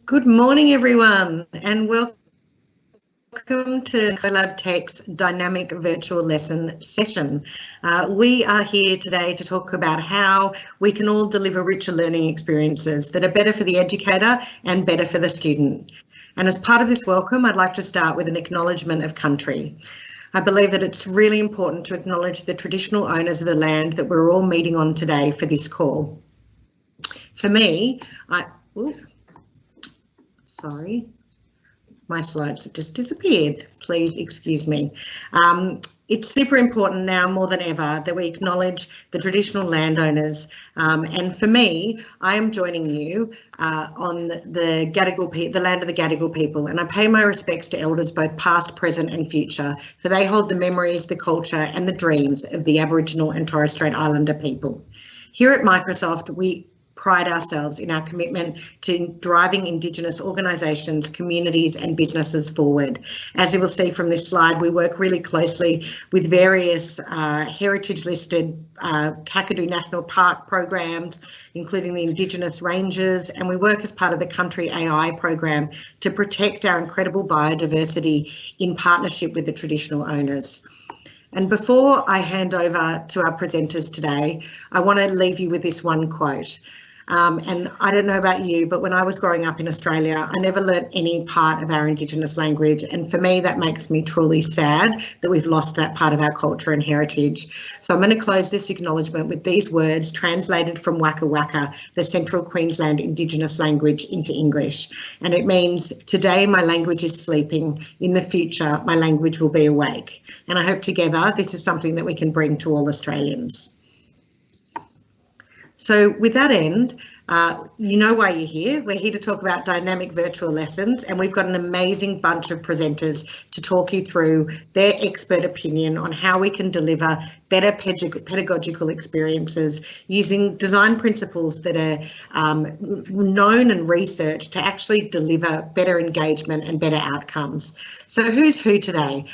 Good morning, everyone, and welcome to Collab Tech's dynamic virtual lesson session. We are here today to talk about how we can all deliver richer learning experiences that are better for the educator and better for the student. And as part of this welcome, I'd like to start with an acknowledgement of country. I believe that it's really important to acknowledge the traditional owners of the land that we're all meeting on today for this call. For me, sorry, my slides have just disappeared. Please excuse me. It's super important now more than ever that we acknowledge the traditional landowners. And for me, I am joining you on the land of the Gadigal people, and I pay my respects to elders both past, present and future, for they hold the memories, the culture and the dreams of the Aboriginal and Torres Strait Islander people. Here at Microsoft, we pride ourselves in our commitment to driving Indigenous organisations, communities and businesses forward. As you will see from this slide, we work really closely with various heritage-listed Kakadu National Park programs, including the Indigenous Ranges, and we work as part of the Country AI program to protect our incredible biodiversity in partnership with the traditional owners. And before I hand over to our presenters today, I want to leave you with this one quote. And I don't know about you, but when I was growing up in Australia, I never learnt any part of our Indigenous language. And for me, that makes me truly sad that we've lost that part of our culture and heritage. So I'm going to close this acknowledgement with these words translated from Waka Waka, the Central Queensland Indigenous language, into English. And it means, today my language is sleeping, in the future my language will be awake. And I hope together this is something that we can bring to all Australians. So with that end, you know why you're here. We're here to talk about dynamic virtual lessons, and we've got an amazing bunch of presenters to talk you through their expert opinion on how we can deliver better pedagogical experiences using design principles that are known and researched to actually deliver better engagement and better outcomes. So who's who today?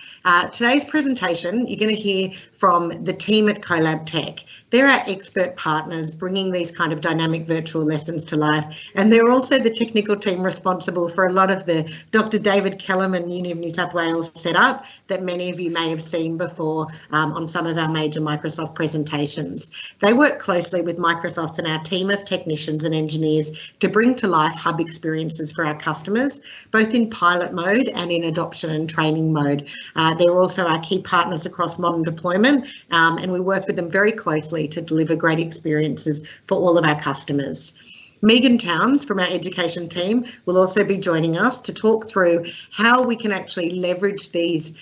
Today's presentation, you're going to hear from the team at Collab Tech. They're our expert partners bringing these kind of dynamic virtual lessons to life, and they're also the technical team responsible for a lot of the Dr. David Kellerman Uni of New South Wales setup that many of you may have seen before on some of our major Microsoft presentations. They work closely with Microsoft and our team of technicians and engineers to bring to life hub experiences for our customers, both in pilot mode and in adoption and training mode. They're also our key partners across modern deployment, and we work with them very closely to deliver great experiences for all of our customers. Megan Towns from our education team will also be joining us to talk through how we can actually leverage this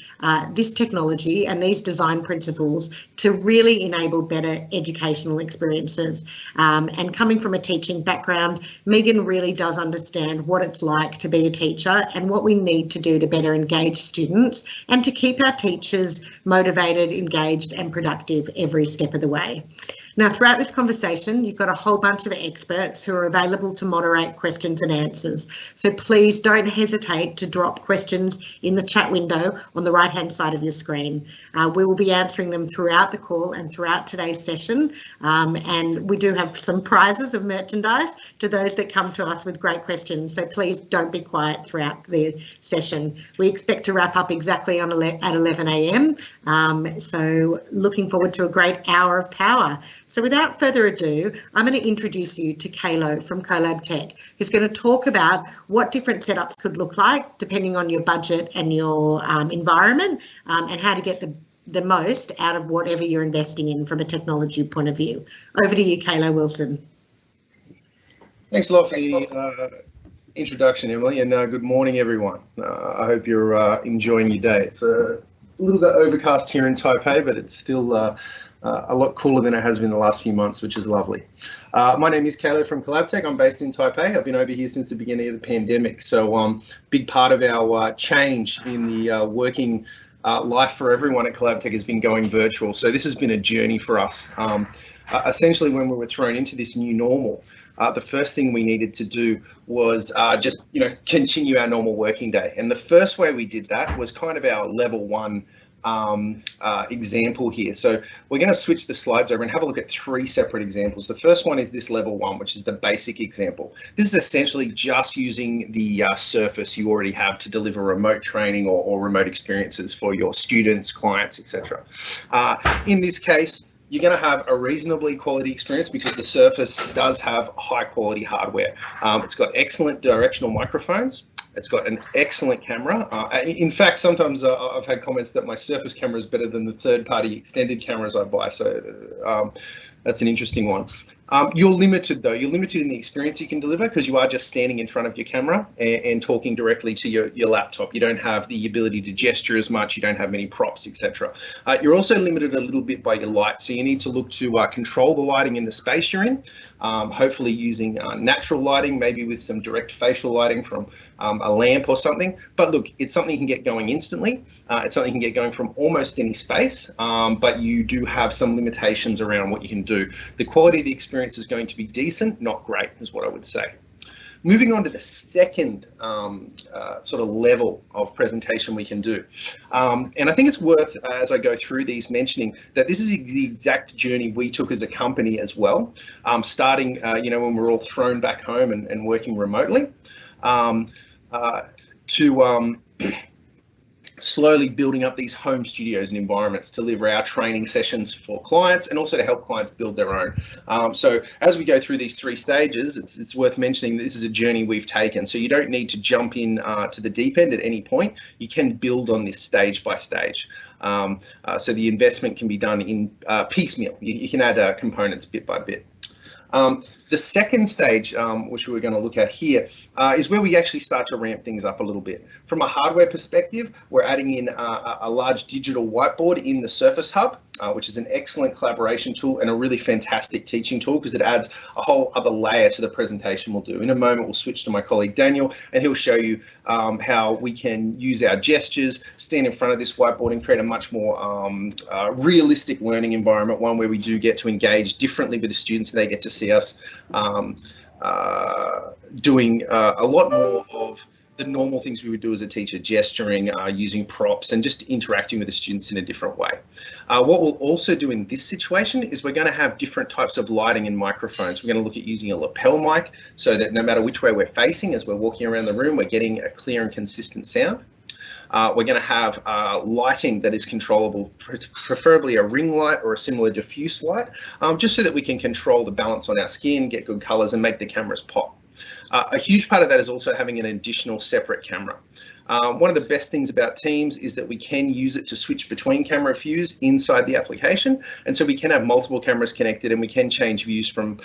technology and these design principles to really enable better educational experiences. And coming from a teaching background, Megan really does understand what it's like to be a teacher and what we need to do to better engage students and to keep our teachers motivated, engaged and productive every step of the way. Now, throughout this conversation, you've got a whole bunch of experts who are available to moderate questions and answers. So please don't hesitate to drop questions in the chat window on the right-hand side of your screen. We will be answering them throughout the call and throughout today's session. And we do have some prizes of merchandise to those that come to us with great questions. So please don't be quiet throughout the session. We expect to wrap up exactly at 11 a.m. So looking forward to a great hour of power. So without further ado, I'm going to introduce you to Kalo from Collab Tech, who's going to talk about what different setups could look like depending on your budget and your environment, and how to get the most out of whatever you're investing in from a technology point of view. Over to you, Kalo Wilson. Thanks a lot for the introduction, Emily, and good morning, everyone. I hope you're enjoying your day. It's a little bit overcast here in Taipei, but it's still a lot cooler than it has been the last few months, which is lovely. My name is Kellerman from Collab Tech. I'm based in Taipei. I've been over here since the beginning of the pandemic. So big part of our change in the working life for everyone at Collab Tech has been going virtual. So this has been a journey for us. Essentially, when we were thrown into this new normal, the first thing we needed to do was just, continue our normal working day. And the first way we did that was kind of our level one example here. So we're going to switch the slides over and have a look at 3 separate examples. The first one is this level 1, which is the basic example. This is essentially just using the surface you already have to deliver remote training or remote experiences for your students, clients, etc. In this case, you're going to have a reasonably quality experience because the Surface does have high quality hardware. It's got excellent directional microphones. It's got an excellent camera. In fact, sometimes I've had comments that my Surface camera is better than the third-party extended cameras I buy. So that's an interesting one. You're limited though. You're limited in the experience you can deliver because you are just standing in front of your camera and talking directly to your laptop. You don't have the ability to gesture as much. You don't have many props, etc. You're also limited a little bit by your light. So you need to look to control the lighting in the space you're in, hopefully using natural lighting, maybe with some direct facial lighting from a lamp or something. But look, it's something you can get going instantly. It's something you can get going from almost any space, but you do have some limitations around what you can do. The quality of the experience is going to be decent, not great, is what I would say. Moving on to the second sort of level of presentation we can do. And I think it's worth, as I go through these, mentioning that this is the exact journey we took as a company as well, starting, when we were all thrown back home and working remotely, slowly building up these home studios and environments to deliver our training sessions for clients and also to help clients build their own. So as we go through these 3 stages, it's worth mentioning that this is a journey we've taken. So you don't need to jump in to the deep end at any point. You can build on this stage by stage. So the investment can be done in piecemeal. You can add components bit by bit. The second stage, which we're going to look at here, is where we actually start to ramp things up a little bit. From a hardware perspective, we're adding in a large digital whiteboard in the Surface Hub, which is an excellent collaboration tool and a really fantastic teaching tool because it adds a whole other layer to the presentation we'll do. In a moment, we'll switch to my colleague Daniel, and he'll show you how we can use our gestures, stand in front of this whiteboard and create a much more realistic learning environment, one where we do get to engage differently with the students and they get to see us doing a lot more of the normal things we would do as a teacher, gesturing, using props and just interacting with the students in a different way. What we'll also do in this situation is we're going to have different types of lighting and microphones. We're going to look at using a lapel mic so that no matter which way we're facing as we're walking around the room, we're getting a clear and consistent sound. We're going to have lighting that is controllable, preferably a ring light or a similar diffuse light, just so that we can control the balance on our skin, get good colors and make the cameras pop. A huge part of that is also having an additional separate camera. One of the best things about Teams is that we can use it to switch between camera views inside the application. And so we can have multiple cameras connected and we can change views from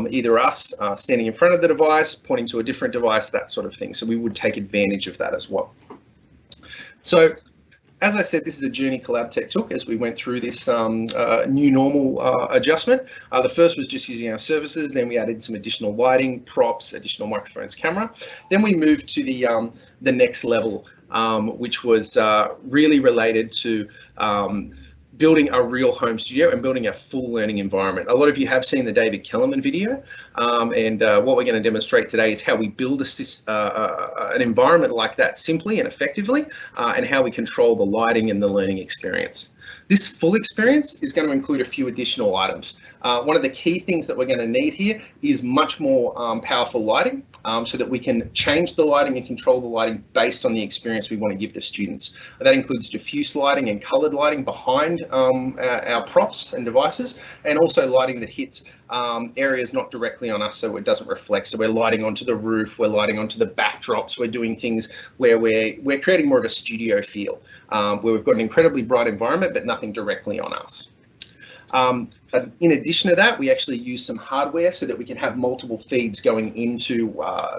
either us standing in front of the device, pointing to a different device, that sort of thing. So we would take advantage of that as well. So, as I said, this is a journey CollabTech took as we went through this new normal adjustment. The first was just using our services, then we added some additional lighting, props, additional microphones, camera. Then we moved to the next level, which was really related to building a real home studio and building a full learning environment. A lot of you have seen the David Kellerman video, and what we're going to demonstrate today is how we build an environment like that simply and effectively, and how we control the lighting and the learning experience. This full experience is going to include a few additional items. One of the key things that we're going to need here is much more powerful lighting, so that we can change the lighting and control the lighting based on the experience we want to give the students. That includes diffuse lighting and colored lighting behind our props and devices, and also lighting that hits areas not directly on us so it doesn't reflect. So we're lighting onto the roof, we're lighting onto the backdrops, we're doing things where we're creating more of a studio feel, where we've got an incredibly bright environment but nothing directly on us. But in addition to that, we actually use some hardware so that we can have multiple feeds going into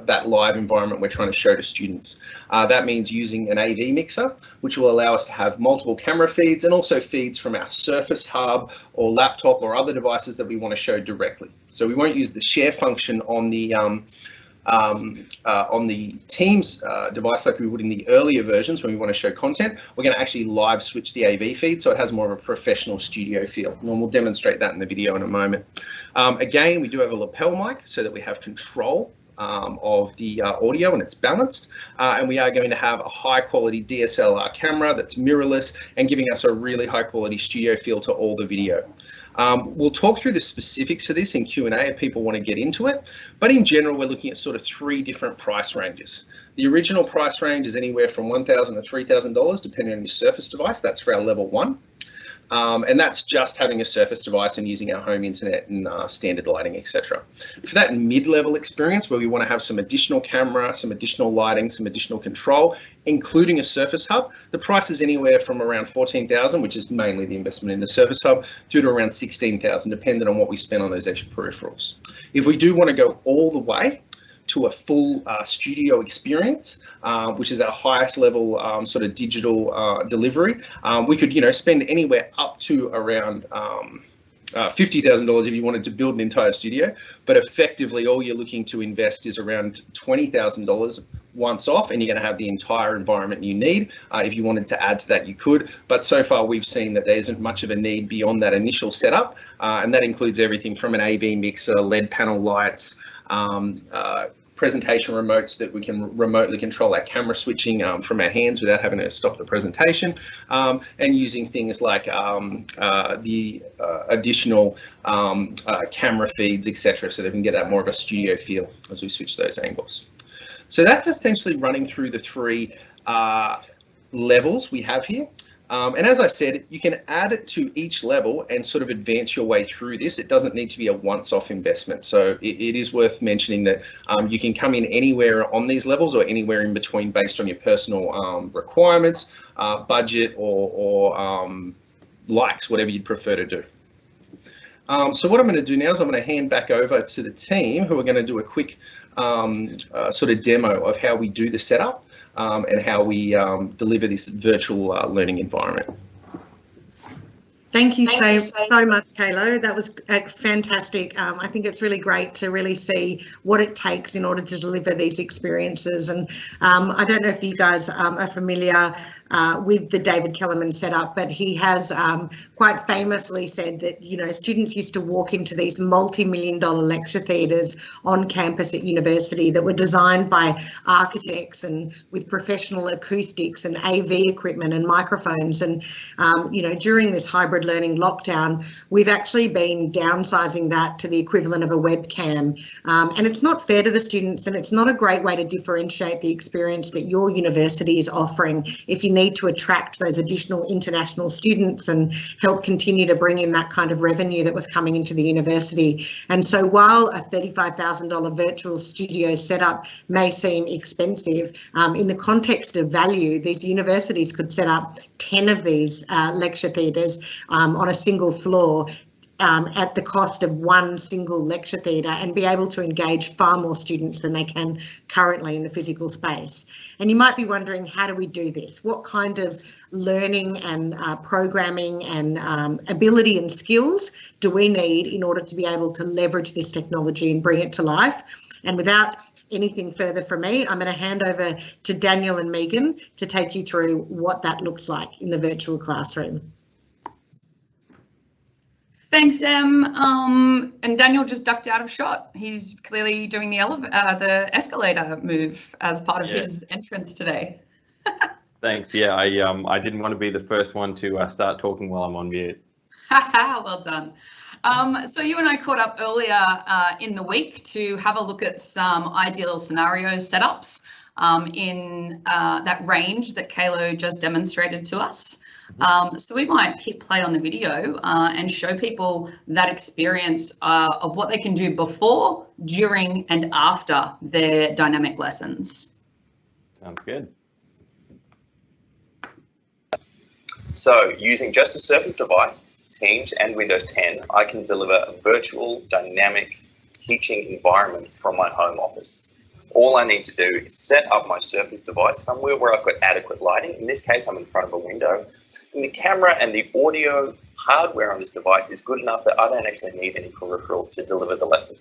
that live environment we're trying to show to students. That means using an AV mixer, which will allow us to have multiple camera feeds and also feeds from our Surface Hub or laptop or other devices that we want to show directly. So we won't use the share function on the Teams device like we would in the earlier versions when we want to show content. We're going to actually live switch the AV feed so it has more of a professional studio feel, and we'll demonstrate that in the video in a moment. Again, we do have a lapel mic so that we have control of the audio, and it's balanced. And we are going to have a high quality DSLR camera that's mirrorless and giving us a really high quality studio feel to all the video. We'll talk through the specifics of this in Q&A if people want to get into it, but in general we're looking at sort of 3 different price ranges. The original price range is anywhere from $1,000 to $3,000 depending on your Surface device. That's for our level 1. And that's just having a Surface device and using our home internet and standard lighting, etc. For that mid-level experience where we want to have some additional camera, some additional lighting, some additional control, including a Surface Hub, the price is anywhere from around $14,000, which is mainly the investment in the Surface Hub, through to around $16,000, depending on what we spend on those extra peripherals. If we do want to go all the way to a full studio experience, which is our highest level sort of digital delivery, we could, spend anywhere up to around $50,000 if you wanted to build an entire studio, but effectively all you're looking to invest is around $20,000 once off, and you're going to have the entire environment you need. If you wanted to add to that, you could, but so far we've seen that there isn't much of a need beyond that initial setup, and that includes everything from an AV mixer, LED panel lights, presentation remotes that we can remotely control our camera switching from our hands without having to stop the presentation, and using things like the additional camera feeds, etc., so they can get that more of a studio feel as we switch those angles. So that's essentially running through the 3 levels we have here. And as I said, you can add it to each level and sort of advance your way through this. It doesn't need to be a once-off investment. So it is worth mentioning that you can come in anywhere on these levels or anywhere in between based on your personal requirements, budget, or likes, whatever you'd prefer to do. So what I'm going to do now is I'm going to hand back over to the team who are going to do a quick sort of demo of how we do the setup and how we deliver this virtual learning environment. Thank you so much, Kalo. That was fantastic. I think it's really great to really see what it takes in order to deliver these experiences. And I don't know if you guys are familiar with the David Kellerman setup, but he has quite famously said that, students used to walk into these multi-million-dollar lecture theatres on campus at university that were designed by architects and with professional acoustics and AV equipment and microphones. And, during this hybrid learning lockdown, we've actually been downsizing that to the equivalent of a webcam. And it's not fair to the students, and it's not a great way to differentiate the experience that your university is offering if you need to attract those additional international students and help continue to bring in that kind of revenue that was coming into the university. And so while a $35,000 virtual studio setup may seem expensive, in the context of value, these universities could set up 10 of these lecture theatres on a single floor at the cost of one single lecture theatre and be able to engage far more students than they can currently in the physical space. And you might be wondering, how do we do this? What kind of learning and programming and ability and skills do we need in order to be able to leverage this technology and bring it to life? And without anything further from me, I'm going to hand over to Daniel and Megan to take you through what that looks like in the virtual classroom. Thanks, Em. And Daniel just ducked out of shot. He's clearly doing the escalator move as part of his entrance today. Thanks. Yeah, I didn't want to be the first one to start talking while I'm on mute. Well done. So you and I caught up earlier in the week to have a look at some ideal scenario setups in that range that Kalo just demonstrated to us. So we might hit play on the video and show people that experience of what they can do before, during, and after their dynamic lessons. Sounds good. So using just a Surface device, Teams and Windows 10, I can deliver a virtual dynamic teaching environment from my home office. All I need to do is set up my Surface device somewhere where I've got adequate lighting. In this case, I'm in front of a window. And the camera and the audio hardware on this device is good enough that I don't actually need any peripherals to deliver the lesson.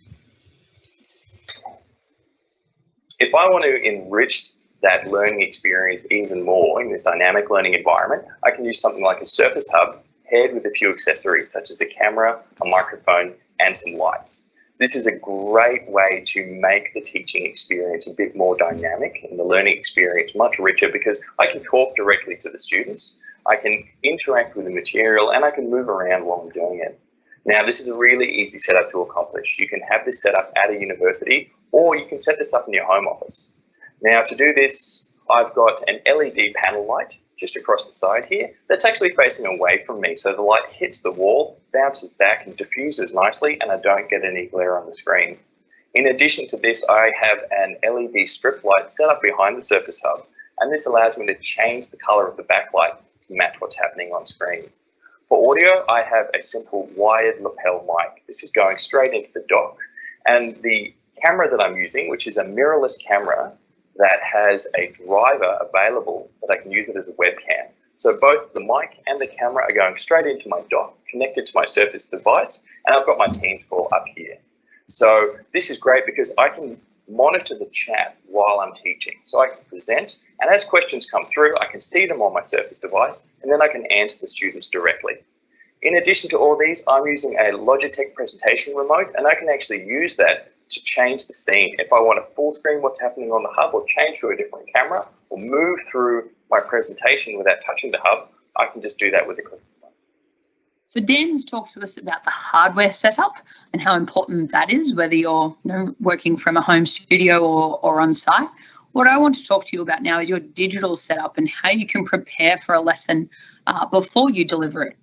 If I want to enrich that learning experience even more in this dynamic learning environment, I can use something like a Surface Hub paired with a few accessories such as a camera, a microphone, and some lights. This is a great way to make the teaching experience a bit more dynamic and the learning experience much richer, because I can talk directly to the students, I can interact with the material, and I can move around while I'm doing it. Now, this is a really easy setup to accomplish. You can have this set up at a university, or you can set this up in your home office. Now, to do this, I've got an LED panel light just across the side here that's actually facing away from me, so the light hits the wall, bounces back and diffuses nicely, and I don't get any glare on the screen. In addition to this, I have an LED strip light set up behind the Surface Hub, and this allows me to change the color of the backlight to match what's happening on screen. For audio, I have a simple wired lapel mic. This is going straight into the dock, and the camera that I'm using, which is a mirrorless camera that has a driver available that I can use it as a webcam. So both the mic and the camera are going straight into my dock, connected to my Surface device, and I've got my Teams call up here. So this is great because I can monitor the chat while I'm teaching. So I can present, and as questions come through, I can see them on my Surface device, and then I can answer the students directly. In addition to all these, I'm using a Logitech presentation remote, and I can actually use that to change the scene. If I want to full screen what's happening on the hub, or change to a different camera, or move through my presentation without touching the hub, I can just do that with a click. So Dan has talked to us about the hardware setup and how important that is, whether you're working from a home studio or on site. What I want to talk to you about now is your digital setup and how you can prepare for a lesson before you deliver it.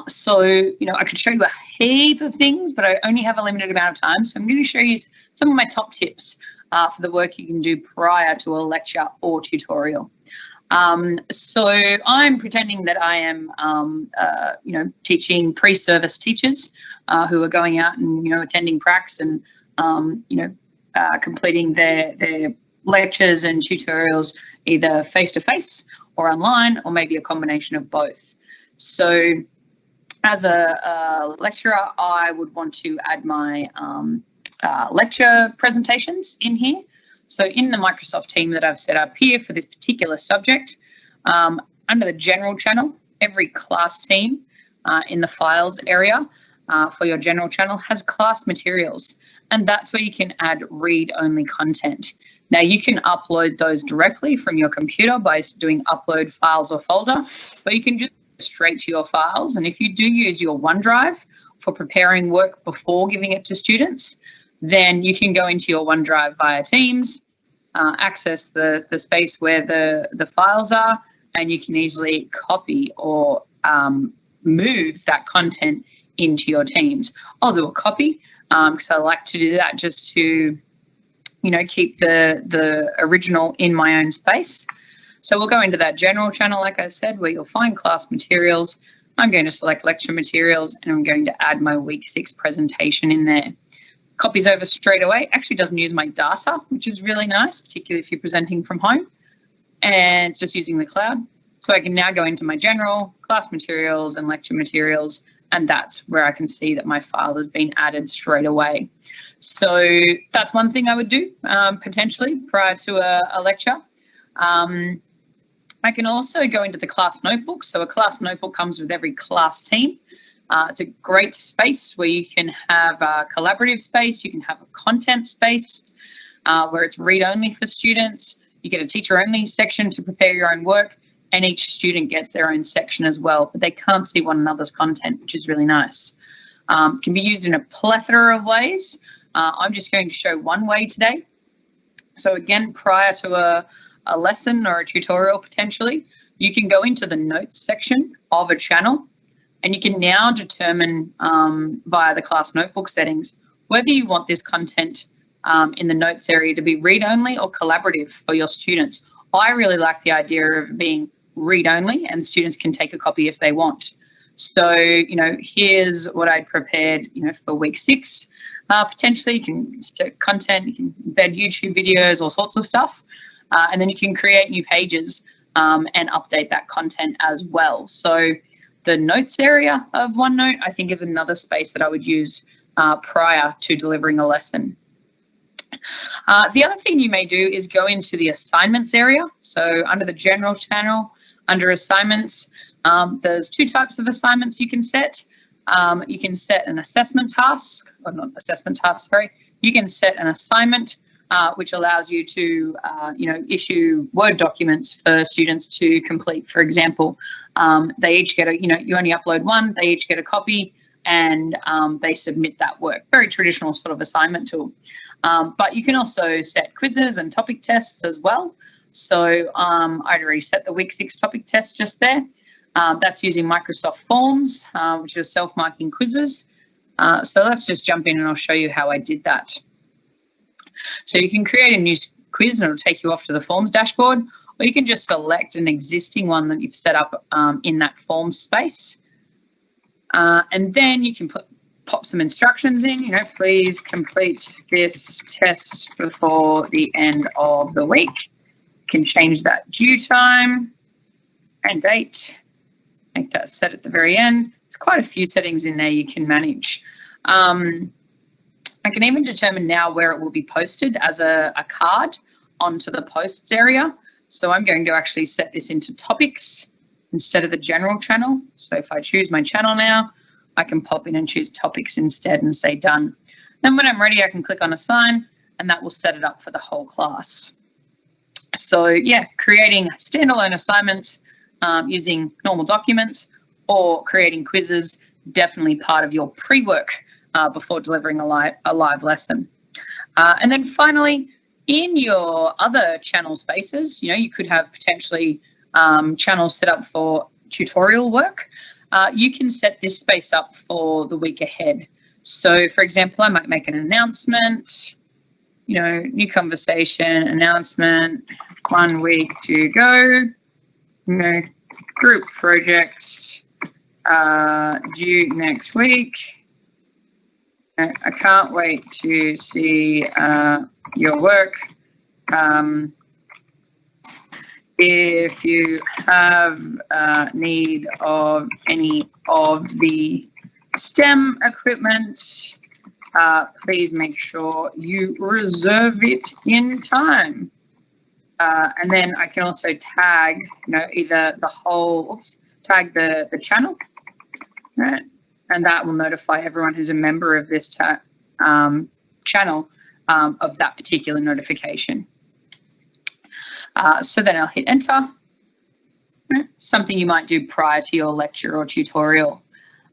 So I could show you a heap of things, but I only have a limited amount of time. So I'm going to show you some of my top tips for the work you can do prior to a lecture or tutorial. So I'm pretending that I am, teaching pre-service teachers who are going out and, attending pracs and, completing their lectures and tutorials either face-to-face or online, or maybe a combination of both. So as a lecturer, I would want to add my lecture presentations in here. So in the Microsoft team that I've set up here for this particular subject, under the general channel, every class team in the files area for your general channel has class materials, and that's where you can add read-only content. Now you can upload those directly from your computer by doing upload files or folder, but you can just go straight to your files. And if you do use your OneDrive for preparing work before giving it to students, then you can go into your OneDrive via Teams, access the space where the files are, and you can easily copy or move that content into your Teams. I'll do a copy because I like to do that just to, keep the original in my own space. So we'll go into that general channel, like I said, where you'll find class materials. I'm going to select lecture materials, and I'm going to add my week 6 presentation in there. Copies over straight away. Actually doesn't use my data, which is really nice, particularly if you're presenting from home, and it's just using the cloud. So I can now go into my general, class materials and lecture materials, and that's where I can see that my file has been added straight away. So that's one thing I would do potentially prior to a lecture. I can also go into the class notebook. So a class notebook comes with every class team. It's a great space where you can have a collaborative space, you can have a content space where it's read-only for students. You get a teacher-only section to prepare your own work, and each student gets their own section as well, but they can't see one another's content, which is really nice. Can be used in a plethora of ways. I'm just going to show one way today. So again, prior to a lesson or a tutorial potentially, you can go into the notes section of a channel, and you can now determine via the class notebook settings whether you want this content in the notes area to be read-only or collaborative for your students. I really like the idea of being read-only, and students can take a copy if they want. So, here's what I'd prepared, for week 6. Potentially, you can stick content, you can embed YouTube videos, all sorts of stuff, and then you can create new pages and update that content as well. So the notes area of OneNote, I think, is another space that I would use prior to delivering a lesson. The other thing you may do is go into the assignments area. So under the general channel, under assignments, there's 2 types of assignments you can set. You can set an assessment task, or not assessment task, sorry. You can set an assignment, which allows you to, issue Word documents for students to complete. For example, they each get you only upload one, they each get a copy, and they submit that work. Very traditional sort of assignment tool. But you can also set quizzes and topic tests as well. So I'd already set the week 6 topic test just there. That's using Microsoft Forms, which is self-marking quizzes. So let's just jump in and I'll show you how I did that. So you can create a new quiz and it'll take you off to the Forms dashboard, or you can just select an existing one that you've set up in that Forms space. And then you can pop some instructions in, please complete this test before the end of the week. You can change that due time and date. Make that set at the very end. There's quite a few settings in there you can manage. I can even determine now where it will be posted as a card onto the posts area. So I'm going to actually set this into topics instead of the general channel. So if I choose my channel now, I can pop in and choose topics instead and say done. Then when I'm ready, I can click on assign and that will set it up for the whole class. So yeah, creating standalone assignments using normal documents or creating quizzes, definitely part of your pre-work before delivering a live lesson. And then finally, in your other channel spaces, you could have potentially channels set up for tutorial work. You can set this space up for the week ahead. So for example, I might make an announcement, new conversation, announcement, 1 week to go, group projects due next week. I can't wait to see your work. If you have need of any of the STEM equipment, please make sure you reserve it in time. And then I can also tag, either the whole, tag the channel, right? And that will notify everyone who's a member of this channel of that particular notification. So then I'll hit enter, something you might do prior to your lecture or tutorial.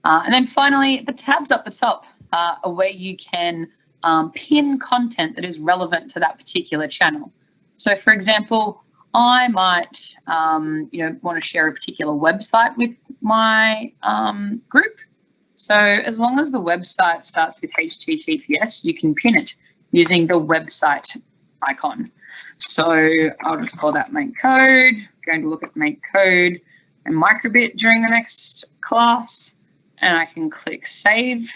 And then finally, the tabs up the top are where you can pin content that is relevant to that particular channel. So for example, I might want to share a particular website with my group. So as long as the website starts with HTTPS, you can pin it using the website icon. So I'll just call that make code. I'm going to look at make code and microbit during the next class, and I can click save.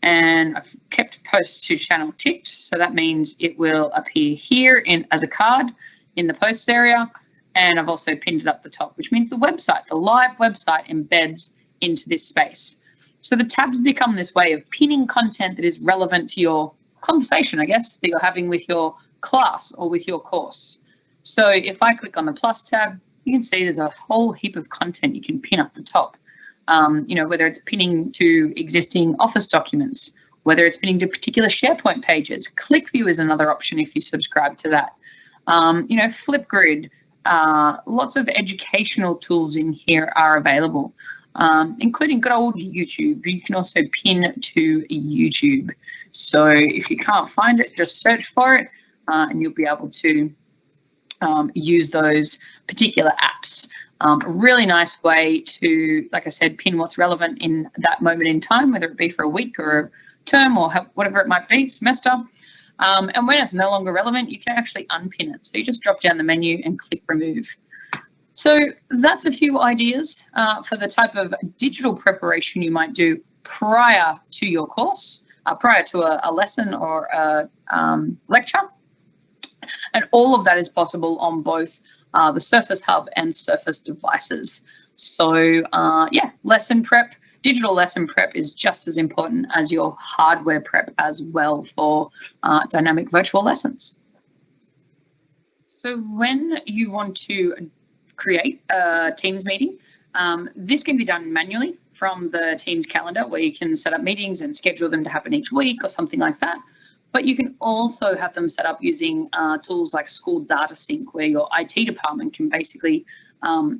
And I've kept post to channel ticked, so that means it will appear here as a card in the posts area. And I've also pinned it up the top, which means the website, the live website, embeds into this space. So the tabs become this way of pinning content that is relevant to your conversation, I guess, that you're having with your class or with your course. So if I click on the plus tab, you can see there's a whole heap of content you can pin up the top. Whether it's pinning to existing Office documents, whether it's pinning to particular SharePoint pages. ClickView is another option if you subscribe to that. Flipgrid, lots of educational tools in here are available, including good old YouTube. You can also pin to YouTube. So if you can't find it, just search for it and you'll be able to use those particular apps. A really nice way to, like I said, pin what's relevant in that moment in time, whether it be for a week or a term or whatever it might be, semester. And when it's no longer relevant, you can actually unpin it. So you just drop down the menu and click remove. So that's a few ideas for the type of digital preparation you might do prior to your course, prior to a lesson or a lecture. And all of that is possible on both the Surface Hub and Surface devices. So yeah, lesson prep, digital lesson prep is just as important as your hardware prep as well for dynamic virtual lessons. So when you want to create a Teams meeting, this can be done manually from the Teams calendar where you can set up meetings and schedule them to happen each week or something like that. But you can also have them set up using tools like School Data Sync, where your IT department can basically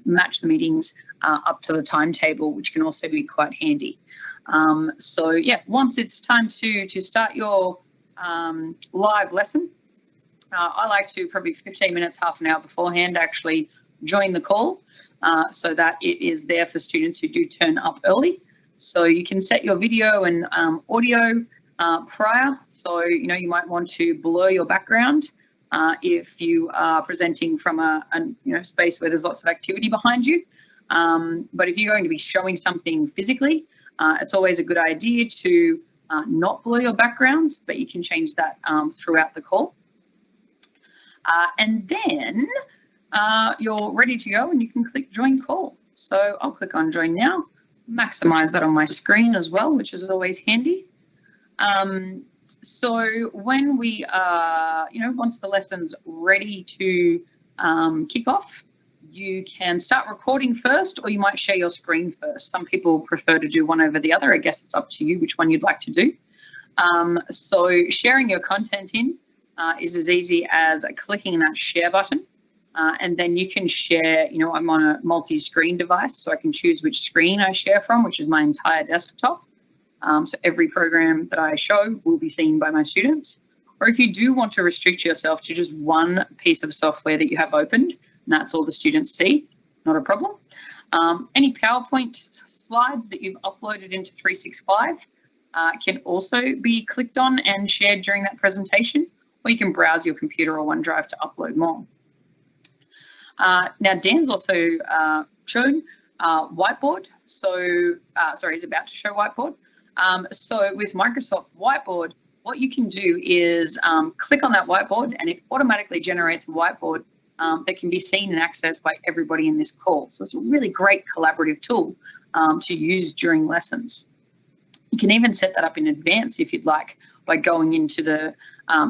match the meetings up to the timetable, which can also be quite handy. So yeah, once it's time to start your live lesson, I like to probably 15 minutes, half an hour beforehand actually join the call so that it is there for students who do turn up early. So you can set your video and audio prior. So, you know, you might want to blur your background if you are presenting from a space where there's lots of activity behind you. But if you're going to be showing something physically, it's always a good idea to not blur your backgrounds, but you can change that throughout the call. And then you're ready to go and you can click join call. So I'll click on join now, maximize that on my screen as well, which is always handy. So when we are, once the lesson's ready to kick off, you can start recording first, or you might share your screen first. Some people prefer to do one over the other. I guess it's up to you which one you'd like to do. So sharing your content in is as easy as clicking that share button. And then you can share, I'm on a multi-screen device, so I can choose which screen I share from, which is my entire desktop. So every program that I show will be seen by my students. Or if you do want to restrict yourself to just one piece of software that you have opened, and that's all the students see, not a problem. Any PowerPoint slides that you've uploaded into 365 can also be clicked on and shared during that presentation, or you can browse your computer or OneDrive to upload more. Now, Dan's also shown Whiteboard. So, sorry, he's about to show Whiteboard. So with Microsoft Whiteboard, what you can do is click on that whiteboard and it automatically generates a whiteboard that can be seen and accessed by everybody in this call. So it's a really great collaborative tool to use during lessons. You can even set that up in advance if you'd like by going into the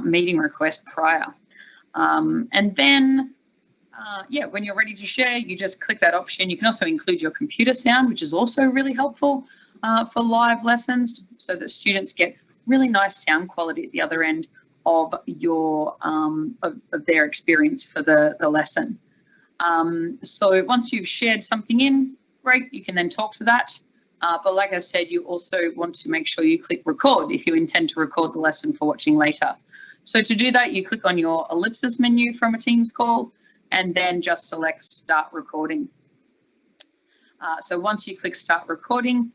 meeting request prior. And then, yeah, when you're ready to share, you just click that option. You can also include your computer sound, which is also really helpful for live lessons, so that students get really nice sound quality at the other end of your of their experience for the lesson. So once you've shared something in, great, you can then talk to that. But like I said, you also want to make sure you click record if you intend to record the lesson for watching later. So to do that, you click on your ellipsis menu from a Teams call and then just select start recording. So once you click start recording,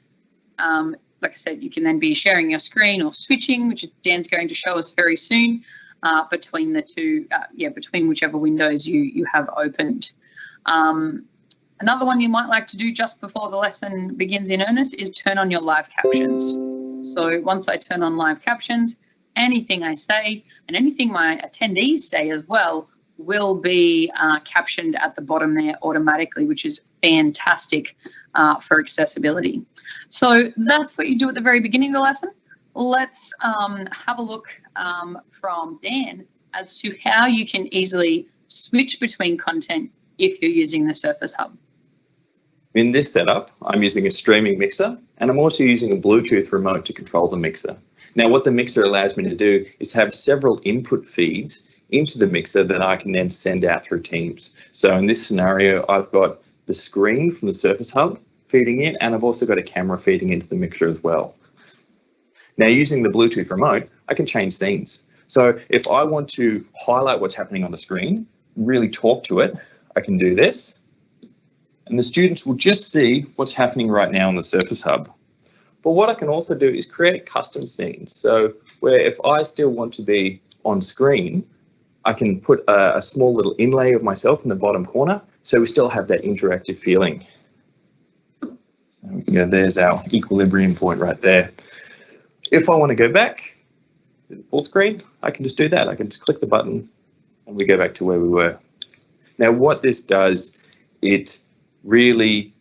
like I said, you can then be sharing your screen or switching, which Dan's going to show us very soon, between the two, between whichever windows you have opened. Another one you might like to do just before the lesson begins in earnest is turn on your live captions. So once I turn on live captions, anything I say and anything my attendees say as well will be captioned at the bottom there automatically, which is fantastic for accessibility. So that's what you do at the very beginning of the lesson. Let's have a look from Dan as to how you can easily switch between content if you're using the Surface Hub. In this setup, I'm using a streaming mixer, and I'm also using a Bluetooth remote to control the mixer. Now, what the mixer allows me to do is have several input feeds into the mixer that I can then send out through Teams. So in this scenario, I've got the screen from the Surface Hub feeding in, and I've also got a camera feeding into the mixer as well. Now, using the Bluetooth remote, I can change scenes. So if I want to highlight what's happening on the screen, really talk to it, I can do this. And the students will just see what's happening right now on the Surface Hub. But what I can also do is create custom scenes. So where if I still want to be on screen, I can put a small little inlay of myself in the bottom corner, so we still have that interactive feeling. So we can go, there's our equilibrium point right there. If I want to go back full screen, I can just do that. I can just click the button and we go back to where we were. Now, what this does, it really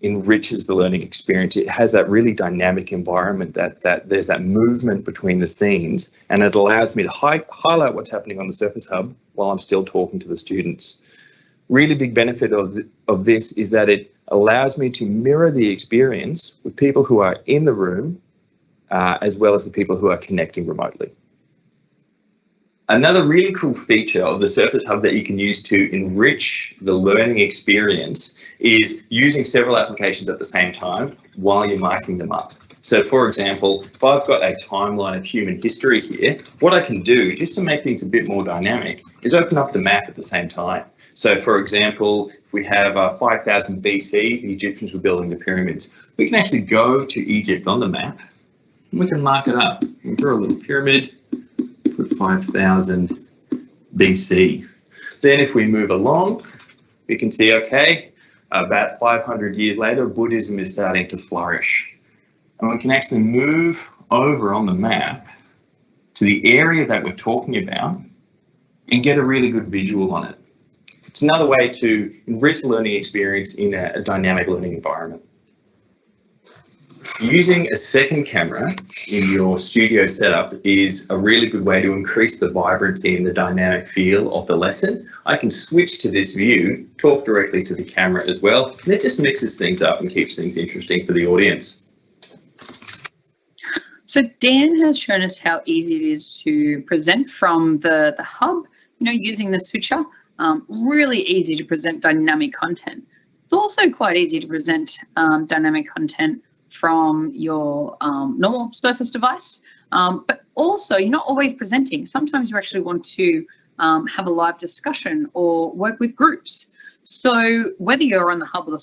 enriches the learning experience. It has that really dynamic environment that there's that movement between the scenes, and it allows me to highlight what's happening on the Surface Hub while I'm still talking to the students. Really big benefit of this is that it allows me to mirror the experience with people who are in the room, as well as the people who are connecting remotely. Another really cool feature of the Surface Hub that you can use to enrich the learning experience is using several applications at the same time while you're marking them up. So for example, if I've got a timeline of human history here, what I can do, just to make things a bit more dynamic, is open up the map at the same time. So for example, if we have 5000 BC, the Egyptians were building the pyramids. We can actually go to Egypt on the map, and we can mark it up. We can draw a little pyramid, put 5000 BC. Then if we move along, we can see, okay, about 500 years later, Buddhism is starting to flourish. And we can actually move over on the map to the area that we're talking about and get a really good visual on it. It's another way to enrich the learning experience in a dynamic learning environment. Using a second camera in your studio setup is a really good way to increase the vibrancy and the dynamic feel of the lesson. I can switch to this view, talk directly to the camera as well, and it just mixes things up and keeps things interesting for the audience. So Dan has shown us how easy it is to present from the hub, using the switcher. Really easy to present dynamic content. It's also quite easy to present dynamic content from your normal Surface device, but also you're not always presenting. Sometimes you actually want to have a live discussion or work with groups. So whether you're on the hub or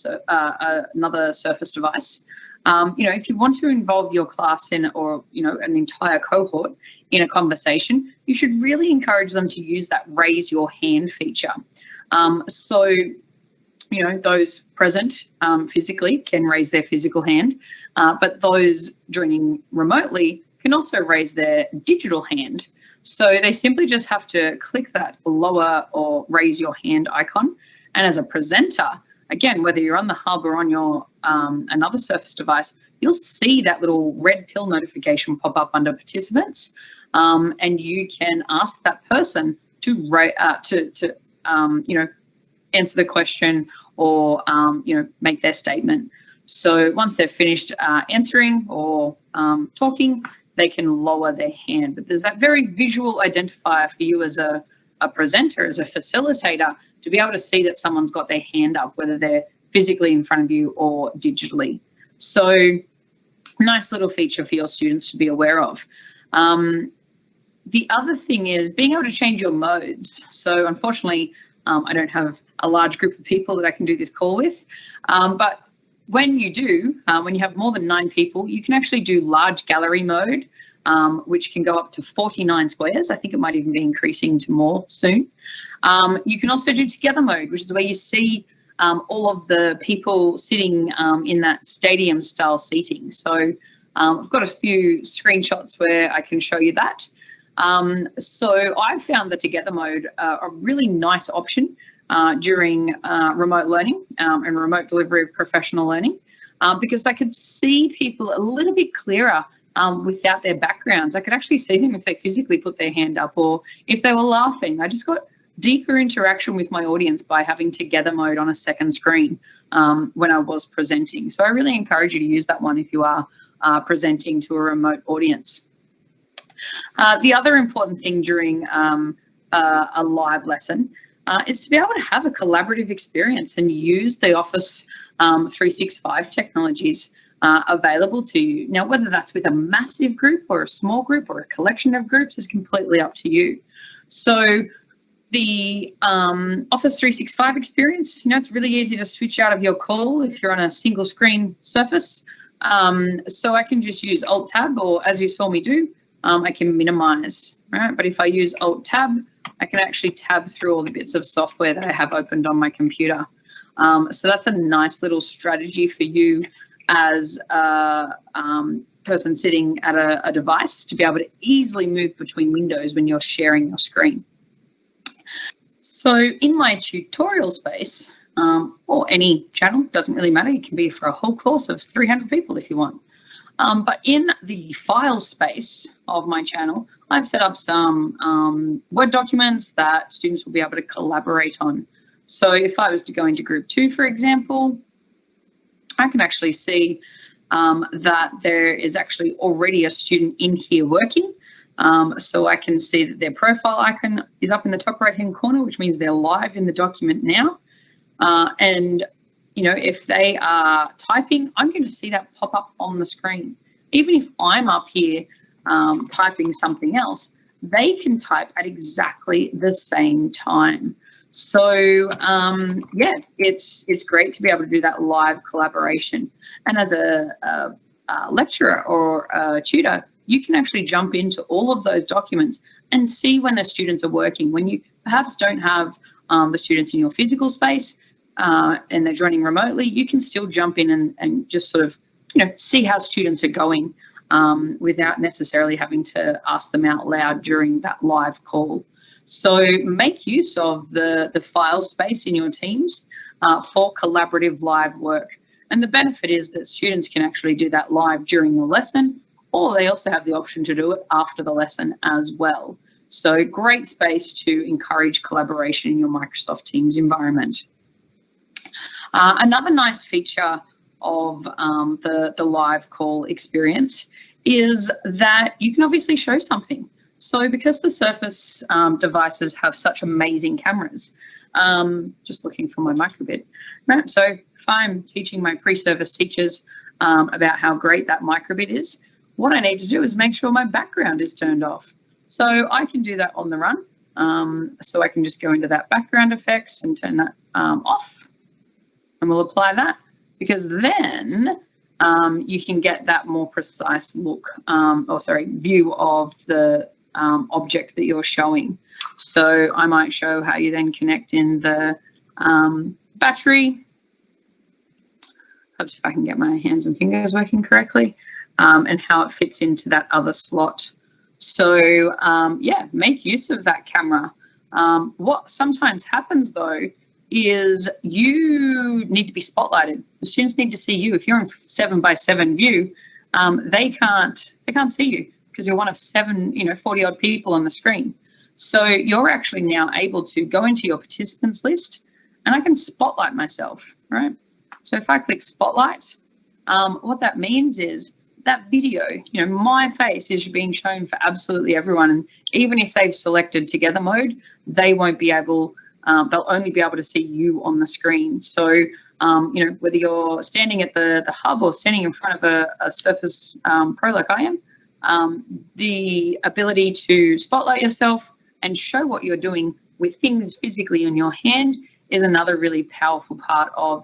another Surface device, if you want to involve your class in, or an entire cohort in a conversation, you should really encourage them to use that raise your hand feature. Those present physically can raise their physical hand, but those joining remotely can also raise their digital hand. So they simply just have to click that lower or raise your hand icon. And as a presenter, again, whether you're on the hub or on your another Surface device, you'll see that little red pill notification pop up under participants, and you can ask that person to answer the question or make their statement. So once they've finished answering or talking, they can lower their hand. But there's that very visual identifier for you as a presenter, as a facilitator, to be able to see that someone's got their hand up, whether they're physically in front of you or digitally. So nice little feature for your students to be aware of. The other thing is being able to change your modes. So unfortunately, I don't have a large group of people that I can do this call with, but when you do, when you have more than 9 people, you can actually do large gallery mode, which can go up to 49 squares. I think it might even be increasing to more soon. You can also do together mode, which is where you see all of the people sitting in that stadium style seating. So I've got a few screenshots where I can show you that. So I've found the together mode a really nice option during remote learning and remote delivery of professional learning, because I could see people a little bit clearer without their backgrounds. I could actually see them if they physically put their hand up or if they were laughing. I just got deeper interaction with my audience by having together mode on a second screen when I was presenting. So I really encourage you to use that one if you are presenting to a remote audience. The other important thing during a live lesson is to be able to have a collaborative experience and use the Office 365 technologies available to you. Now, whether that's with a massive group or a small group or a collection of groups is completely up to you. So the Office 365 experience, it's really easy to switch out of your call if you're on a single screen surface. So I can just use Alt-Tab, or as you saw me do, I can minimize, right? But if I use Alt-Tab, I can actually tab through all the bits of software that I have opened on my computer. So that's a nice little strategy for you as a person sitting at a device to be able to easily move between windows when you're sharing your screen. So in my tutorial space, or any channel, doesn't really matter, it can be for a whole course of 300 people if you want. But in the file space of my channel, I've set up some Word documents that students will be able to collaborate on. So if I was to go into group 2, for example, I can actually see that there is actually already a student in here working. So I can see that their profile icon is up in the top right-hand corner, which means they're live in the document now. And, you know, if they are typing, I'm going to see that pop up on the screen. Even if I'm up here typing something else, they can type at exactly the same time. So yeah, it's great to be able to do that live collaboration. And as a lecturer or a tutor, you can actually jump into all of those documents and see when the students are working. When you perhaps don't have the students in your physical space and they're joining remotely, you can still jump in and just sort of, you know, see how students are going without necessarily having to ask them out loud during that live call. So make use of the file space in your teams for collaborative live work. And the benefit is that students can actually do that live during your lesson, or they also have the option to do it after the lesson as well. So great space to encourage collaboration in your Microsoft Teams environment. Another nice feature of the live call experience is that you can obviously show something. So because the Surface devices have such amazing cameras, just looking for my microbit, right? So if I'm teaching my pre-service teachers about how great that microbit is, what I need to do is make sure my background is turned off. So I can do that on the run. So I can just go into that background effects and turn that off, and we'll apply that, because then you can get that more precise look, view of the object that you're showing. So I might show how you then connect in the battery. Perhaps if I can get my hands and fingers working correctly, and how it fits into that other slot. So yeah, make use of that camera. What sometimes happens though is you need to be spotlighted. The students need to see you. If you're in 7x7 view, they can't see you because you're one of 40 odd people on the screen. So you're actually now able to go into your participants list, and I can spotlight myself, right? So if I click spotlight, what that means is that video, you know, my face is being shown for absolutely everyone. And even if they've selected together mode, they won't be able, they'll only be able to see you on the screen. So, you know, whether you're standing at the hub or standing in front of a Surface Pro like I am, the ability to spotlight yourself and show what you're doing with things physically in your hand is another really powerful part of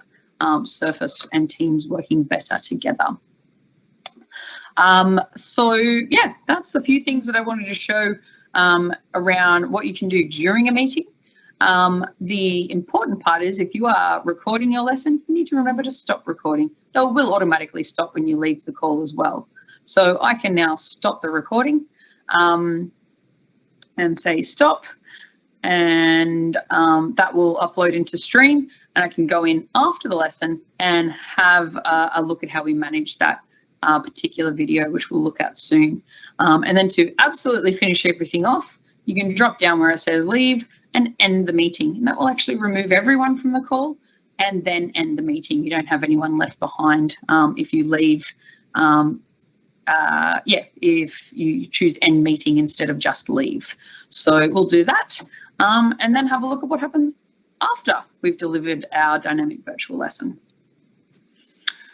Surface and Teams working better together. So yeah, that's the few things that I wanted to show around what you can do during a meeting. The important part is if you are recording your lesson, you need to remember to stop recording. It will automatically stop when you leave the call as well. So I can now stop the recording and say stop, and that will upload into Stream, and I can go in after the lesson and have a look at how we manage that particular video, which we'll look at soon. And then to absolutely finish everything off, you can drop down where it says leave and end the meeting. And that will actually remove everyone from the call and then end the meeting. You don't have anyone left behind if you leave. If you choose end meeting instead of just leave. So we'll do that and then have a look at what happens after we've delivered our dynamic virtual lesson.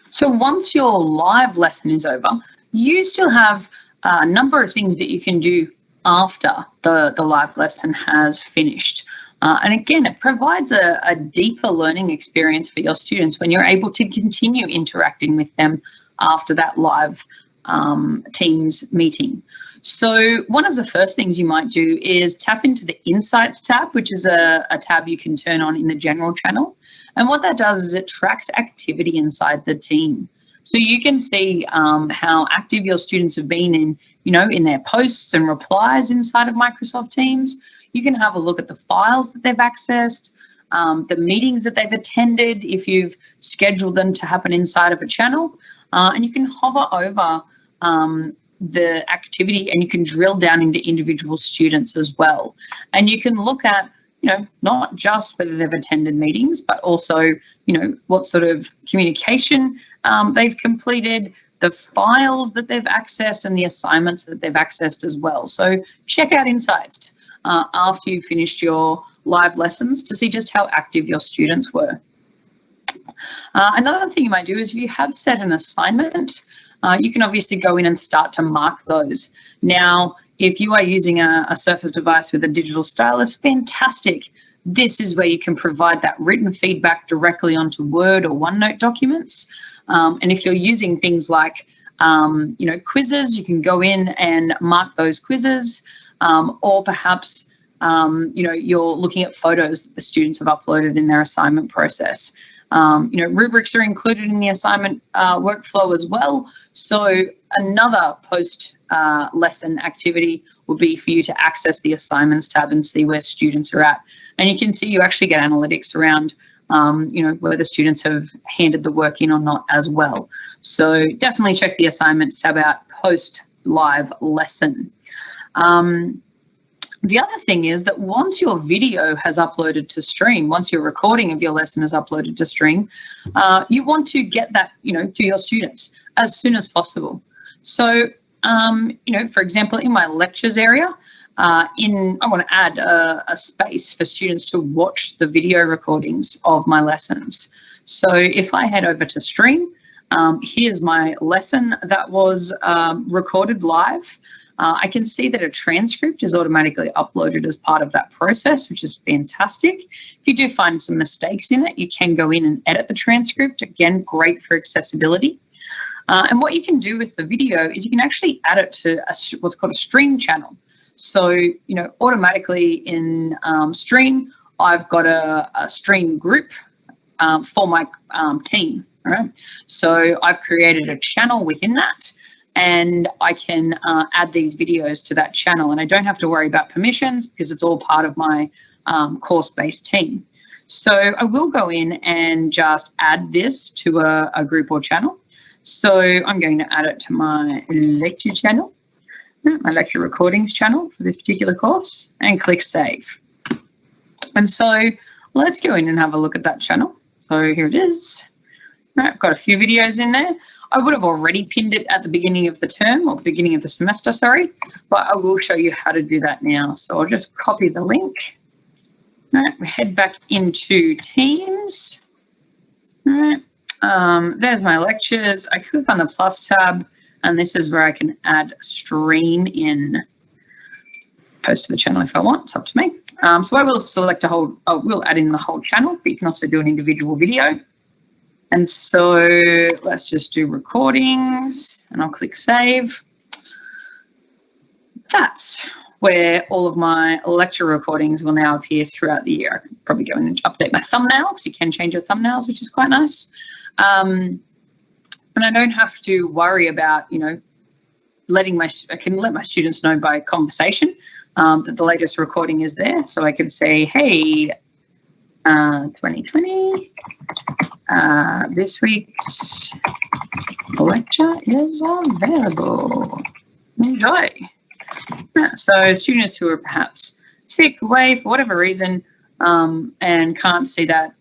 So once your live lesson is over, you still have a number of things that you can do after the live lesson has finished. And again, it provides a deeper learning experience for your students when you're able to continue interacting with them after that live Teams meeting. So one of the first things you might do is tap into the Insights tab, which is a tab you can turn on in the general channel. And what that does is it tracks activity inside the team. So you can see how active your students have been in their posts and replies inside of Microsoft Teams. You can have a look at the files that they've accessed, the meetings that they've attended if you've scheduled them to happen inside of a channel. And you can hover over the activity and you can drill down into individual students as well. And you can look at not just whether they've attended meetings, but also, what sort of communication they've completed, the files that they've accessed, and the assignments that they've accessed as well. So check out Insights after you've finished your live lessons to see just how active your students were. Another thing you might do is if you have set an assignment, you can obviously go in and start to mark those. Now, if you are using a Surface device with a digital stylus, fantastic. This is where you can provide that written feedback directly onto Word or OneNote documents. And if you're using things like, quizzes, you can go in and mark those quizzes, or perhaps, you're looking at photos that the students have uploaded in their assignment process. Rubrics are included in the assignment workflow as well. So another post lesson activity will be for you to access the assignments tab and see where students are at. And you can see you actually get analytics around, whether students have handed the work in or not as well. So definitely check the assignments tab out post live lesson. The other thing is that once your video has uploaded to Stream, once your recording of your lesson is uploaded to Stream, you want to get that, to your students as soon as possible. So, for example, in my lectures area, I want to add a space for students to watch the video recordings of my lessons. So if I head over to Stream, here's my lesson that was recorded live. I can see that a transcript is automatically uploaded as part of that process, which is fantastic. If you do find some mistakes in it, you can go in and edit the transcript. Again, great for accessibility. And what you can do with the video is you can actually add it to what's called a stream channel. So, automatically in Stream, I've got a stream group for my team. All right. So I've created a channel within that, and I can add these videos to that channel, and I don't have to worry about permissions because it's all part of my course-based team. So I will go in and just add this to a group or channel. So I'm going to add it to my lecture channel, my lecture recordings channel for this particular course, and click Save. And so let's go in and have a look at that channel. So here it is. I've got a few videos in there. I would have already pinned it at the beginning of the term, or beginning of the semester, sorry, but I will show you how to do that now. So I'll just copy the link. All right, we head back into Teams. All right, there's my lectures. I click on the plus tab, and this is where I can add Stream in. Post to the channel if I want, it's up to me. So I will select we'll add in the whole channel, but you can also do an individual video. And so let's just do recordings, and I'll click Save. That's where all of my lecture recordings will now appear throughout the year. I can probably go in and update my thumbnail, because you can change your thumbnails, which is quite nice. And I don't have to worry about, I can let my students know by conversation that the latest recording is there. So I can say, hey, 2020. This week's lecture is available. Enjoy. So students who are perhaps sick, away for whatever reason, and can't see that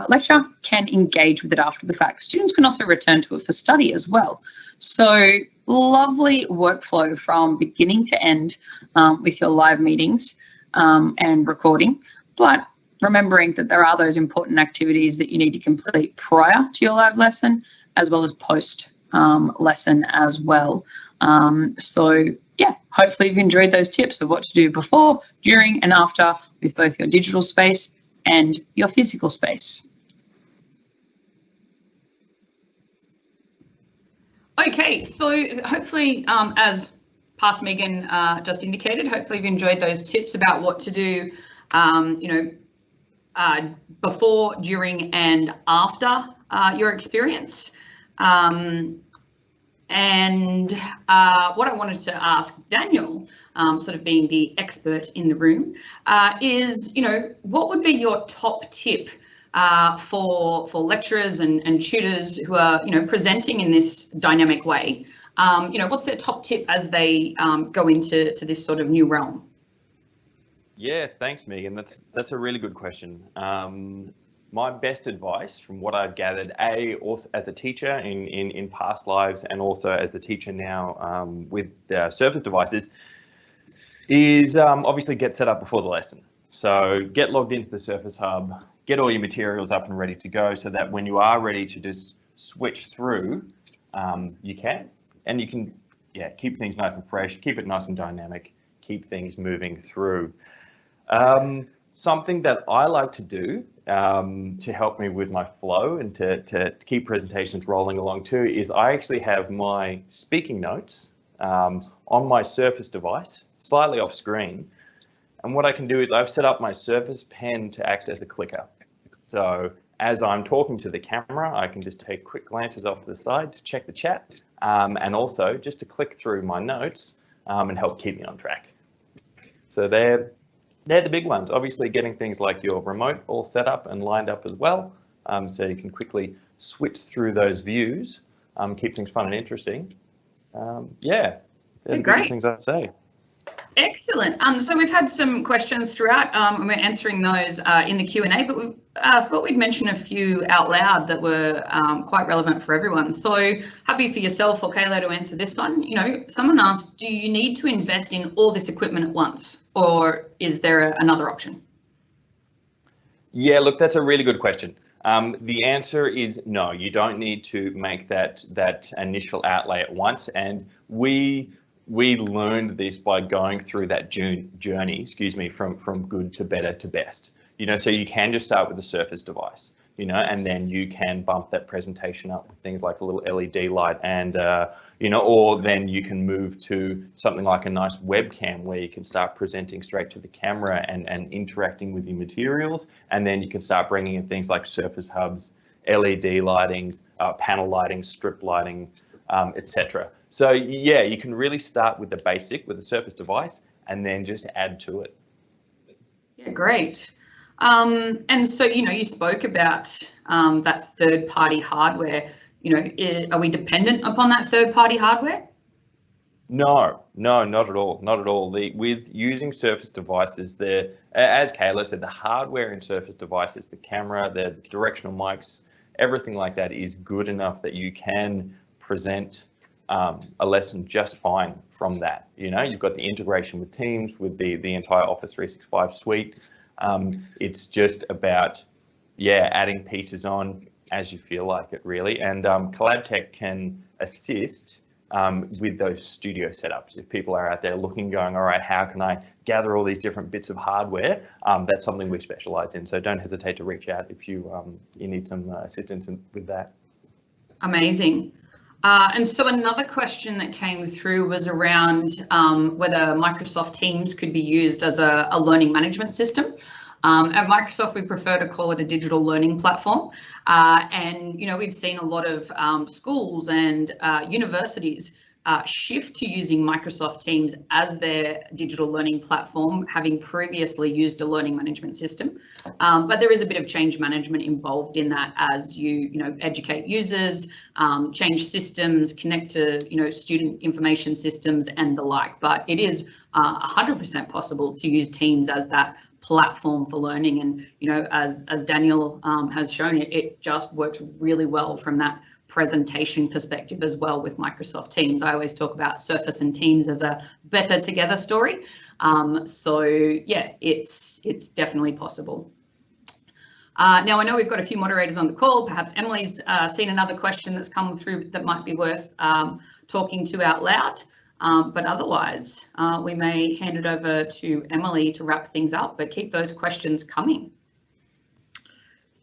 lecture can engage with it after the fact. Students can also return to it for study as well. So lovely workflow from beginning to end with your live meetings and recording, but remembering that there are those important activities that you need to complete prior to your live lesson, as well as post lesson as well. So yeah, hopefully you've enjoyed those tips of what to do before, during, and after with both your digital space and your physical space. Okay, so hopefully, as past Megan just indicated, hopefully you've enjoyed those tips about what to do, before, during, and after your experience. And what I wanted to ask Daniel, sort of being the expert in the room, is, what would be your top tip for lecturers and tutors who are, presenting in this dynamic way? What's their top tip as they go into this sort of new realm? Yeah, thanks, Megan. That's a really good question. My best advice from what I've gathered, also as a teacher in past lives and also as a teacher now with Surface devices, is obviously get set up before the lesson. So get logged into the Surface Hub, get all your materials up and ready to go so that when you are ready to just switch through, you can. And you can, keep things nice and fresh, keep it nice and dynamic, keep things moving through. Something that I like to do to help me with my flow and to keep presentations rolling along too is I actually have my speaking notes on my Surface device, slightly off screen. And what I can do is I've set up my Surface Pen to act as a clicker. So as I'm talking to the camera, I can just take quick glances off to the side to check the chat and also just to click through my notes and help keep me on track. So they're the big ones. Obviously getting things like your remote all set up and lined up as well. So you can quickly switch through those views, keep things fun and interesting. They're the biggest things I'd say. Excellent. So we've had some questions throughout and we're answering those in the Q&A, but we thought we'd mention a few out loud that were quite relevant for everyone. So happy for yourself or Kayla to answer this one. You know, someone asked, do you need to invest in all this equipment at once or is there another option? Yeah, look, that's a really good question. The answer is no, you don't need to make that initial outlay at once. And we learned this by going through that journey, from good to better to best. You know, so you can just start with the Surface device, you know, and then you can bump that presentation up with things like a little LED light and, or then you can move to something like a nice webcam where you can start presenting straight to the camera and interacting with your materials. And then you can start bringing in things like Surface Hubs, LED lighting, panel lighting, strip lighting, etc. So yeah, you can really start with the basic, with the Surface device, and then just add to it. Yeah, great. And so, you know, you spoke about that third-party hardware. You know, are we dependent upon that third-party hardware? No, not at all. Not at all. With using Surface devices, as Kayla said, the hardware in Surface devices, the camera, the directional mics, everything like that is good enough that you can present a lesson just fine from that. You know, you've got the integration with Teams, with the entire Office 365 suite. It's just about, adding pieces on as you feel like it, really. And CollabTech can assist with those studio setups. If people are out there looking, going, all right, how can I gather all these different bits of hardware? That's something we specialize in. So don't hesitate to reach out if you need some assistance with that. Amazing. And so another question that came through was around whether Microsoft Teams could be used as a learning management system. At Microsoft, we prefer to call it a digital learning platform. And, you know, we've seen a lot of schools and universities shift to using Microsoft Teams as their digital learning platform, having previously used a learning management system. But there is a bit of change management involved in that as you educate users, change systems, connect to, student information systems and the like. But it is 100% possible to use Teams as that platform for learning. And, as Daniel has shown, it just works really well from that presentation perspective as well with Microsoft Teams. I always talk about Surface and Teams as a better together story. So yeah, it's definitely possible. Now I know we've got a few moderators on the call. Perhaps Emily's seen another question that's come through that might be worth talking to out loud. But otherwise, we may hand it over to Emily to wrap things up, but keep those questions coming.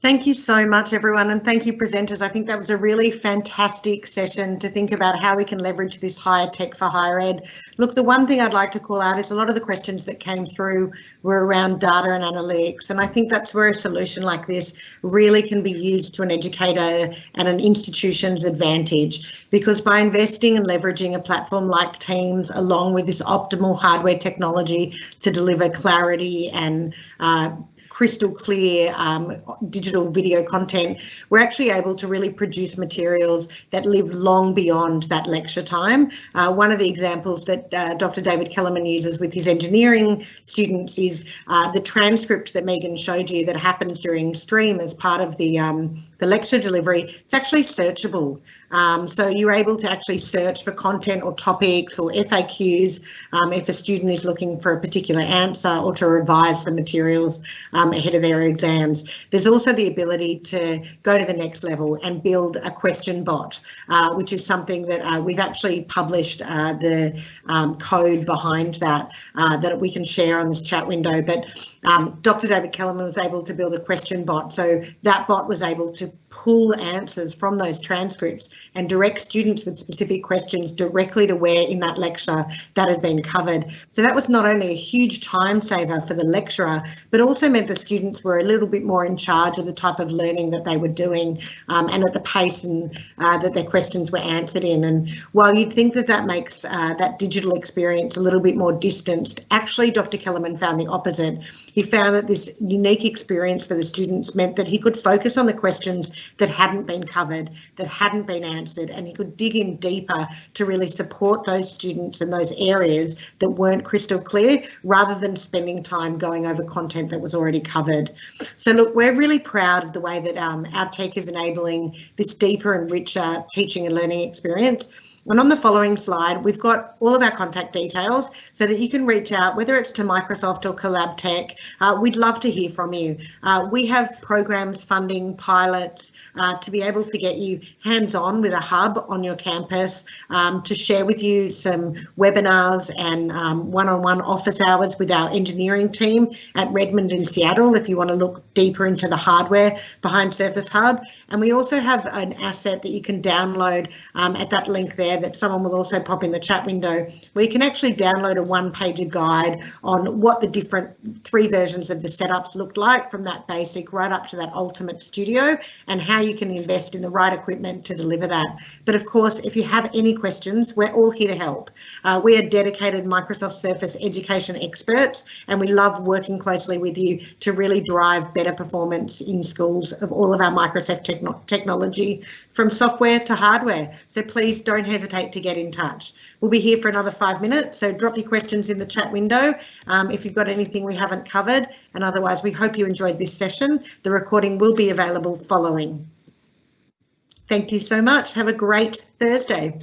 Thank you so much, everyone, and thank you, presenters. I think that was a really fantastic session to think about how we can leverage this higher tech for higher ed. Look, the one thing I'd like to call out is a lot of the questions that came through were around data and analytics, and I think that's where a solution like this really can be used to an educator and an institution's advantage, because by investing and leveraging a platform like Teams along with this optimal hardware technology to deliver clarity and crystal clear digital video content, we're actually able to really produce materials that live long beyond that lecture time. One of the examples that Dr. David Kellerman uses with his engineering students is the transcript that Megan showed you that happens during stream as part of the lecture delivery. It's actually searchable. So you're able to actually search for content or topics or FAQs if a student is looking for a particular answer or to revise some materials ahead of their exams. There's also the ability to go to the next level and build a question bot, which is something that we've actually published the code behind that we can share on this chat window. But Dr. David Kellerman was able to build a question bot, so that bot was able to pull answers from those transcripts and direct students with specific questions directly to where in that lecture that had been covered. So that was not only a huge time saver for the lecturer, but also meant the students were a little bit more in charge of the type of learning that they were doing and at the pace and that their questions were answered in. And while you'd think that that makes that digital experience a little bit more distanced, actually Dr. Kellerman found the opposite. He found that this unique experience for the students meant that he could focus on the questions that hadn't been covered, that hadn't been answered, and he could dig in deeper to really support those students in those areas that weren't crystal clear, rather than spending time going over content that was already covered. So look, we're really proud of the way that our tech is enabling this deeper and richer teaching and learning experience. And on the following slide, we've got all of our contact details so that you can reach out, whether it's to Microsoft or Collab Tech. We'd love to hear from you. We have programs, funding, pilots to be able to get you hands-on with a hub on your campus, to share with you some webinars and one-on-one office hours with our engineering team at Redmond in Seattle, if you want to look deeper into the hardware behind Surface Hub. And we also have an asset that you can download at that link there that someone will also pop in the chat window, where you can actually download a one-pager guide on what the different 3 versions of the setups looked like, from that basic right up to that ultimate studio, and how you can invest in the right equipment to deliver that. But of course, if you have any questions, we're all here to help. We are dedicated Microsoft Surface education experts, and we love working closely with you to really drive better performance in schools of all of our Microsoft technology, from software to hardware. So please don't hesitate to get in touch. We'll be here for another 5 minutes, so drop your questions in the chat window if you've got anything we haven't covered, and otherwise we hope you enjoyed this session. The recording will be available following. Thank you so much. Have a great Thursday.